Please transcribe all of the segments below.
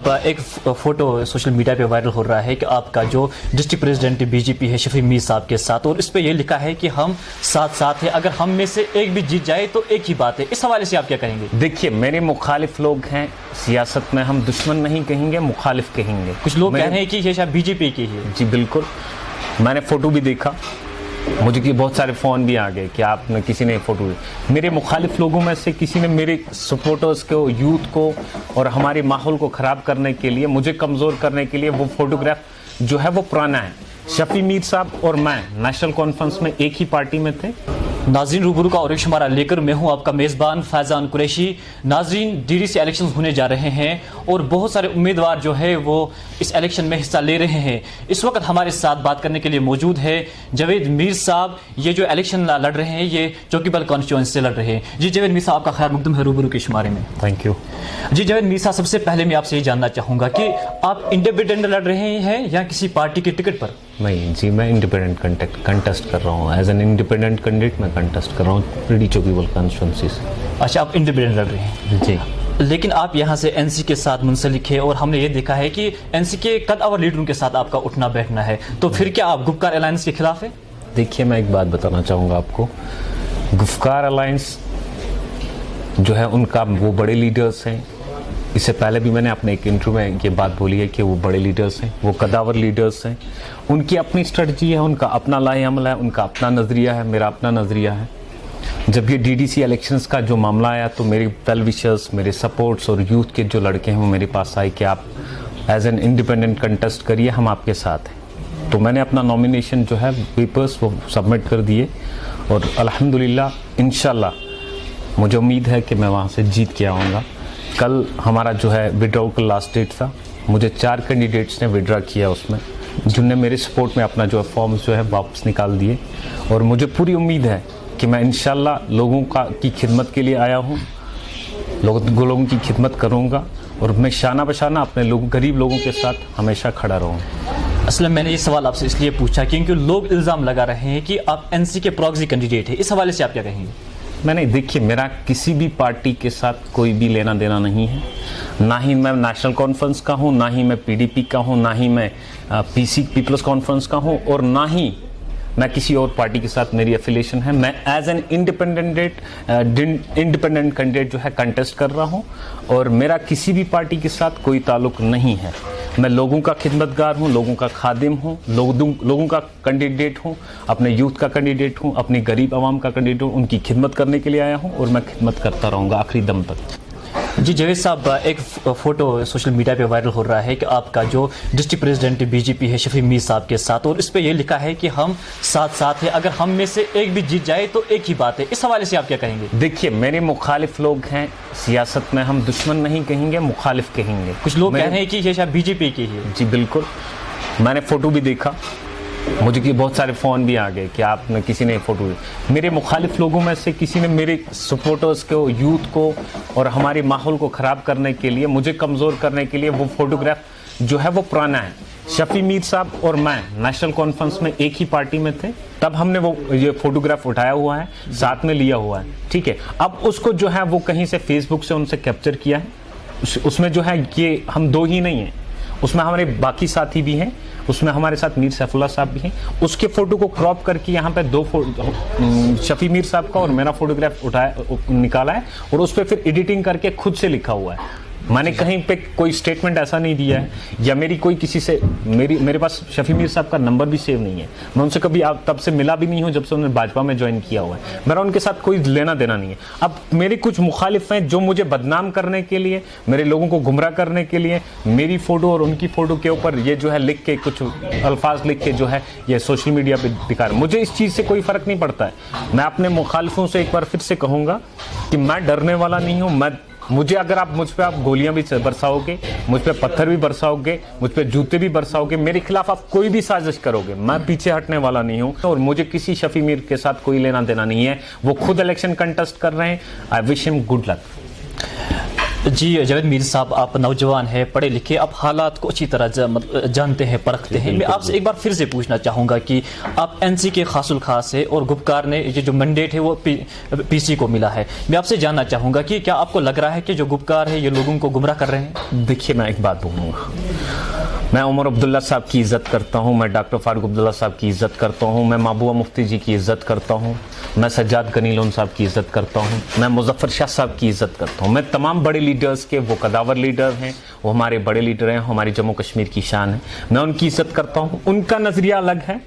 एक photo social media पे viral हो रहा है कि आपका जो डिस्ट्रिक्ट प्रेसिडेंट बीजेपी है शफी मीर साहब के साथ, और इस पे ये लिखा है कि हम साथ साथ हैं, अगर हम में से एक भी जीत जाए तो एक ही बात है। इस हवाले से आप क्या कहेंगे? देखिए, मेरे मुखालिफ लोग हैं, सियासत में हम दुश्मन नहीं कहेंगे, मुखालिफ कहेंगे। कुछ लोग कह रहे हैं कि ये शायद बीजेपी की है। जी बिल्कुल, मैंने फोटो भी देखा, मुझे कि बहुत सारे फ़ोन भी आ गए कि आपने किसी ने फ़ोटो। मेरे मुखालिफ लोगों में से किसी ने मेरे सपोर्टर्स को, यूथ को और हमारे माहौल को ख़राब करने के लिए, मुझे कमज़ोर करने के लिए वो फोटोग्राफ जो है वो पुराना है। शफी मीर साहब और मैं नेशनल कॉन्फ्रेंस में एक ही पार्टी में थे। नाज़रीन, रूबरू का और शुमारा लेकर मैं हूं आपका मेज़बान फैज़ान कुरैशी। नाज़रीन, डीडीसी इलेक्शन होने जा रहे हैं और बहुत सारे उम्मीदवार जो है वो इस इलेक्शन में हिस्सा ले रहे हैं। इस वक्त हमारे साथ बात करने के लिए मौजूद है जावेद मीर साहब। ये जो इलेक्शन लड़ रहे हैं ये चौकीबल कॉन्स्टिट्यूंसी से लड़ रहे हैं। जी जावेद मीर साहब, आपका खैर मकदम है रूबरू के शुमारे में। Thank you. जी जावेद मीर साहब, सबसे पहले मैं आपसे ये जानना चाहूँगा कि आप इंडिपेंडेंट लड़ रहे हैं या किसी पार्टी के टिकट पर? नहीं जी, मैं इंडिपेंडेंट कंटेस्ट कर रहा हूँ। एज एन इंडिपेंडेंट कैंडिडेट मैं कंटेस्ट कर रहा हूँ प्रीडी चौकीबल कॉन्स्टिट्यूंसी से। अच्छा, आप इंडिपेंडेंट लड़ रहे हैं? जी। लेकिन आप यहाँ से एनसी के साथ मुंसलिक है और हमने ये देखा है कि एनसी के कदावर लीडरों के साथ आपका उठना बैठना है, तो फिर क्या आप गुपकार अलायंस के खिलाफ है? देखिए, मैं एक बात बताना चाहूँगा आपको। गुपकार अलायंस जो है उनका, वो बड़े लीडर्स हैं। इससे पहले भी मैंने अपने एक इंटरव्यू में ये बात बोली है कि वो बड़े लीडर्स हैं, वो कदावर लीडर्स हैं। उनकी अपनी स्ट्रेटजी है, उनका अपना लाएअमल है, उनका अपना नज़रिया है, मेरा अपना नज़रिया है। जब ये डीडीसी इलेक्शंस का जो मामला आया तो मेरे वेल विशर्स, मेरे सपोर्ट्स और यूथ के जो लड़के हैं वो मेरे पास आए कि आप एज एन इंडिपेंडेंट कंटेस्ट करिए, हम आपके साथ हैं। तो मैंने अपना नॉमिनेशन जो है पेपर्स वो सबमिट कर दिए और अल्हम्दुलिल्लाह इंशाल्लाह मुझे उम्मीद है कि मैं वहाँ से जीत के आऊँगा। कल हमारा जो है विड्रॉ का लास्ट डेट था, मुझे 4 कैंडिडेट्स ने विड्रॉ किया उसमें, जिनने मेरे सपोर्ट में अपना जो है फॉर्म्स जो है वापस निकाल दिए। और मुझे पूरी उम्मीद है कि मैं इंशाल्लाह लोगों की खिदमत के लिए आया हूँ, लोगों की खिदमत करूँगा और मैं शाना बशाना अपने गरीब लोगों के साथ हमेशा खड़ा रहूँगा। असल में मैंने ये सवाल आपसे इसलिए पूछा क्योंकि लोग इल्ज़ाम लगा रहे हैं कि आप एनसी के प्रॉक्सी कैंडिडेट हैं। इस हवाले से आप क्या कहेंगे? मैंने, देखिए, मेरा किसी भी पार्टी के साथ कोई भी लेना देना नहीं है। ना ही मैं नेशनल कॉन्फ्रेंस का हूँ, ना ही मैं पीडीपी का हूँ, ना ही मैं पीपल्स कॉन्फ्रेंस का हूँ और ना ही मैं किसी और पार्टी के साथ मेरी एफिलिएशन है। मैं एज एन इंडिपेंडेंट कैंडिडेट जो है कंटेस्ट कर रहा हूँ और मेरा किसी भी पार्टी के साथ कोई ताल्लुक नहीं है। मैं लोगों का खिदमतगार हूँ, लोगों का खादिम हूँ, लोगों का कैंडिडेट हूँ, अपने यूथ का कैंडिडेट हूँ, अपनी गरीब आवाम का कैंडिडेट हूँ। उनकी खिदमत करने के लिए आया हूँ और मैं खिदमत करता रहूँगा आखिरी दम तक। जी जावेद साहब, एक फोटो सोशल मीडिया पे वायरल हो रहा है कि आपका जो डिस्ट्रिक्ट प्रेसिडेंट बीजेपी है शफी मीर साहब के साथ, और इस पे ये लिखा है कि हम साथ साथ हैं, अगर हम में से एक भी जीत जाए तो एक ही बात है। इस हवाले से आप क्या कहेंगे? देखिए, मेरे मुखालिफ लोग हैं, सियासत में हम दुश्मन नहीं कहेंगे, मुखालिफ कहेंगे। कुछ लोग कह रहे हैं कि ये शायद बीजेपी की है। जी बिल्कुल, मैंने फोटो भी देखा, मुझे कि बहुत सारे फ़ोन भी आ गए कि आपने किसी ने फ़ोटो। मेरे मुखालिफ लोगों में से किसी ने मेरे सपोर्टर्स को, यूथ को और हमारे माहौल को ख़राब करने के लिए, मुझे कमज़ोर करने के लिए वो फोटोग्राफ जो है वो पुराना है। शफी मीर साहब और मैं नेशनल कॉन्फ्रेंस में एक ही पार्टी में थे, तब हमने वो ये फोटोग्राफ उठाया हुआ है, साथ में लिया हुआ है, ठीक है। अब उसको जो है वो कहीं से फेसबुक से उनसे कैप्चर किया है। उसमें जो है ये हम 2 ही नहीं हैं, उसमें हमारे बाकी साथी भी हैं, उसमें हमारे साथ मीर सैफुल्लाह साहब भी हैं। उसके फोटो को क्रॉप करके यहाँ पे 2 शफी मीर साहब का और मेरा फोटोग्राफ निकाला है और उस पर फिर एडिटिंग करके खुद से लिखा हुआ है। मैंने कहीं पे कोई स्टेटमेंट ऐसा नहीं दिया है या मेरी कोई किसी से, मेरे पास शफी मीर साहब का नंबर भी सेव नहीं है। मैं उनसे कभी तब से मिला भी नहीं हूँ जब से उन्होंने भाजपा में ज्वाइन किया हुआ है। मेरा उनके साथ कोई लेना देना नहीं है। अब मेरे कुछ मुखालिफ हैं जो मुझे बदनाम करने के लिए, मेरे लोगों को गुमराह करने के लिए मेरी फ़ोटो और उनकी फ़ोटो के ऊपर ये जो है लिख के, कुछ अल्फाज लिख के जो है ये सोशल मीडिया पर दिखा रहे। मुझे इस चीज़ से कोई फ़र्क नहीं पड़ता है। मैं अपने मुखालिफों से एक बार फिर से कहूँगा कि मैं डरने वाला नहीं हूँ। मुझे अगर आप मुझ पे गोलियां भी बरसाओगे, मुझ पे पत्थर भी बरसाओगे, मुझ पे जूते भी बरसाओगे, मेरे खिलाफ आप कोई भी साजिश करोगे, मैं पीछे हटने वाला नहीं हूं। और मुझे किसी शफी मीर के साथ कोई लेना देना नहीं है। वो खुद इलेक्शन कंटेस्ट कर रहे हैं। I wish him good luck. जी जावेद मीर साहब, आप नौजवान हैं, पढ़े लिखे, आप हालात को अच्छी तरह जानते हैं, परखते हैं। मैं आपसे एक बार फिर से पूछना चाहूँगा कि आप एनसी के खासुल खास है और गुपकार ने ये जो मैंडेट है वो पीसी को मिला है। मैं आपसे जानना चाहूँगा कि क्या आपको लग रहा है कि जो गुपकार है ये लोगों को गुमराह कर रहे हैं? देखिए, मैं एक बात बोलूँगा, मैं उमर अब्दुल्ला साहब की इज़्ज़त करता हूँ, मैं डॉक्टर फारूक अब्दुल्ला साहब की इज़्ज़त करता हूँ, मैं महबूबा मुफ्ती जी की इज़्ज़त करता हूँ, मैं सज्जाद गनी लोन साहब की इज़्ज़त करता हूँ, मैं मुजफ्फर शाह साहब की इज़्ज़त करता हूँ। मैं तमाम बड़े लीडर्स के, वो कदावर लीडर हैं, वो हमारे बड़े लीडर हैं, हमारे जम्मू कश्मीर की शान है, मैं उनकी इज़्ज़त करता हूँ। उनका नज़रिया अलग है,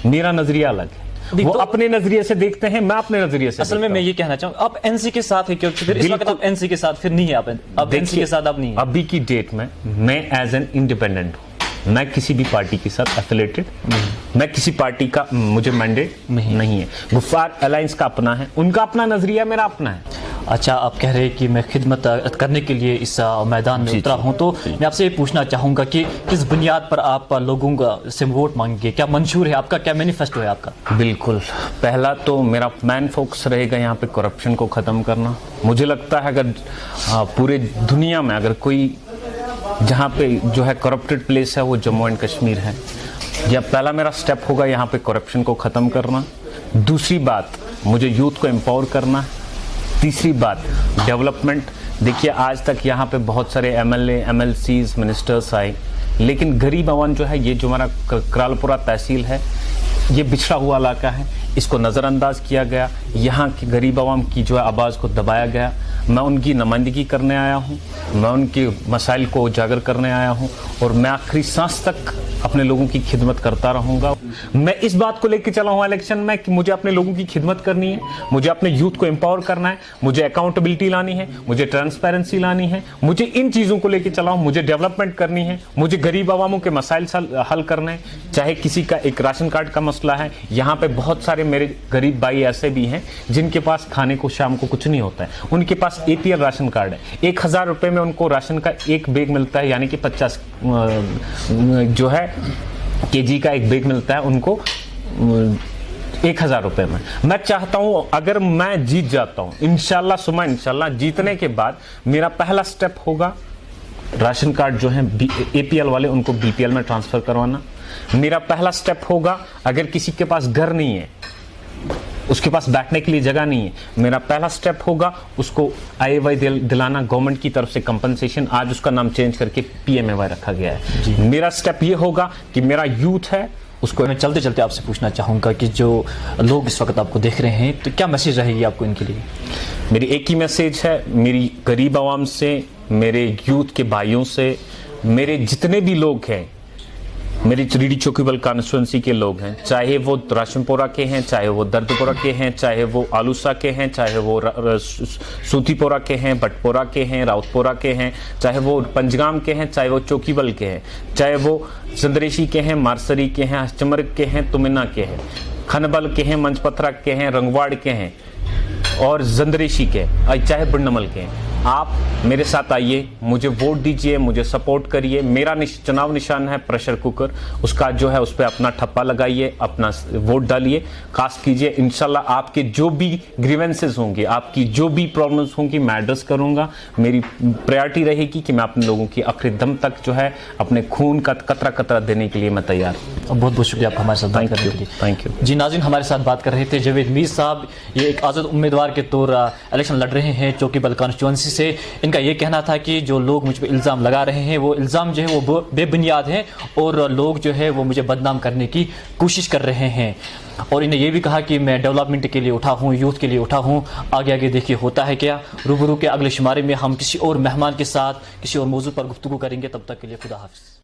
मेरा नज़रिया अलग है। वो अपने नजरिए से देखते हैं, मैं अपने नजरिए से। असल में मैं ये कहना चाहूँ, आप एनसी के साथ है, क्योंकि फिर इस वक्त आप एनसी के साथ फिर नहीं है, आप एनसी के साथ आप नहीं है। अभी की डेट में मैं एज एन इंडिपेंडेंट हूँ, मैं किसी भी पार्टी के साथ एफिलेटेड, मैं किसी पार्टी का, मुझे मैंडेट नहीं है। गुफ्फार अलायंस का अपना है, उनका अपना नजरिया, मेरा अपना है। अच्छा, आप कह रहे हैं कि मैं खिदमत करने के लिए इस मैदान में उतरा हूं, तो मैं आपसे ये पूछना चाहूँगा कि किस बुनियाद पर आप लोगों से वोट मांगेंगे? क्या मंशूर है आपका, क्या मैनिफेस्टो है आपका? बिल्कुल, पहला तो मेरा मैन फोकस रहेगा यहाँ पे करप्शन को ख़त्म करना। मुझे लगता है अगर पूरे दुनिया में अगर कोई जहाँ पे जो है करप्टेड प्लेस है वो जम्मू एंड कश्मीर है। यह पहला मेरा स्टेप होगा यहाँ पे करप्शन को ख़त्म करना। दूसरी बात, मुझे यूथ को एम्पावर करना। तीसरी बात, डेवलपमेंट। देखिए, आज तक यहाँ पे बहुत सारे एमएलए, एमएलसीज, मिनिस्टर्स आए, लेकिन गरीब अवाम जो है, ये जो हमारा करालपुरा तहसील है, ये बिछड़ा हुआ इलाका है, इसको नज़रअंदाज किया गया, यहाँ की गरीब आवाम की जो है आवाज़ को दबाया गया। मैं उनकी नुमाइंदगी करने आया हूँ, मैं उनके मसाइल को उजागर करने आया हूँ, और मैं आखिरी सांस तक अपने लोगों की खिदमत करता रहूँगा। मैं इस बात को लेकर चला हूँ इलेक्शन में कि मुझे अपने लोगों की खिदमत करनी है, मुझे अपने यूथ को एम्पावर करना है, मुझे अकाउंटेबिलिटी लानी है, मुझे ट्रांसपेरेंसी लानी है, मुझे इन चीज़ों को लेकर चला हूँ। मुझे डेवलपमेंट करनी है, मुझे गरीब आवामों के मसाइल हल करने हैं। चाहे किसी का एक राशन कार्ड का मसला है, यहाँ पे बहुत सारे मेरे गरीब भाई ऐसे भी हैं जिनके पास खाने को शाम को कुछ नहीं होता है, उनके पास APL राशन कार्ड है। 1000 रुपये में उनको राशन का एक बैग मिलता है, यानी कि 50 जो है KG का एक बैग मिलता है उनको 1000 रुपये में। मैं चाहता हूं अगर मैं जीत जाता हूं, इंशाल्लाह सुमा इंशाल्लाह, जीतने के बाद मेरा पहला स्टेप होगा राशन कार्ड जो है APL वाले, उनको BPL में ट्रांसफर करवाना। मेरा पहला स्टेप होगा, अगर किसी के पास घर नहीं है, उसके पास बैठने के लिए जगह नहीं है, मेरा पहला स्टेप होगा उसको IAY दिलाना, गवर्नमेंट की तरफ से कंपनसेशन। आज उसका नाम चेंज करके PMAY रखा गया है। मेरा स्टेप ये होगा कि मेरा यूथ है उसको। मैं चलते चलते आपसे पूछना चाहूँगा कि जो लोग इस वक्त आपको देख रहे हैं, तो क्या मैसेज रहेगी आपको इनके लिए? मेरी एक ही मैसेज है, मेरी गरीब आवाम से, मेरे यूथ के भाइयों से, मेरे जितने भी लोग हैं, मेरी रीडी चौकीबल कॉन्स्टिट्यूंसी के लोग हैं, चाहे वो राशनपुरा के हैं, चाहे वो दर्दपुरा के हैं, चाहे वो आलूसा के हैं, चाहे वो सूतीपुरा के हैं, बटपुरा के हैं, राउतपुरा के हैं, चाहे वो पंजगाम के हैं, चाहे वो चौकीबल के हैं, चाहे वो चंद्रेशी के हैं, मारसरी के हैं, चमरक के हैं, तुमिना के हैं, खनबल के हैं, मंचपथरा के हैं, रंगवाड़ के हैं और जंदरेशी के, चाहे बुंडमल के हैं। आप मेरे साथ आइए, मुझे वोट दीजिए, मुझे सपोर्ट करिए। मेरा चुनाव निशान है प्रेशर कुकर, उसका जो है उस पर अपना ठप्पा लगाइए, अपना वोट डालिए, कास्ट कीजिए। इंशाल्लाह आपके जो भी ग्रीवेंसेस होंगे, आपकी जो भी प्रॉब्लम्स होंगी, मैं एड्रेस करूंगा। मेरी प्रायोरिटी रहेगी कि मैं अपने लोगों की आखिरी दम तक जो है अपने खून का कतरा कतरा देने के लिए मैं तैयार हूँ। बहुत बहुत शुक्रिया आपका हमारे साथ बात करने के लिए। थैंक यू जी नाज़रीन, हमारे साथ बात कर रहे थे जावेद मीर साहब। ये एक आज़ाद उम्मीदवार के तौर इलेक्शन लड़ रहे हैं चौकीबल कॉन्स्टिट्यूंसी से। इनका ये कहना था कि जो लोग मुझ पर इल्ज़ाम लगा रहे हैं, वो इल्ज़ाम जो है वो बेबुनियाद हैं और लोग जो है वो मुझे बदनाम करने की कोशिश कर रहे हैं। और इन्हें ये भी कहा कि मैं डेवलपमेंट के लिए उठा हूँ, यूथ के लिए उठा हूँ। आगे आगे देखिए होता है क्या। रूबरू के अगले शुमारे में हम किसी और मेहमान के साथ किसी और मौजू पर गुफ्तगू करेंगे। तब तक के लिए खुदा हाफिज़।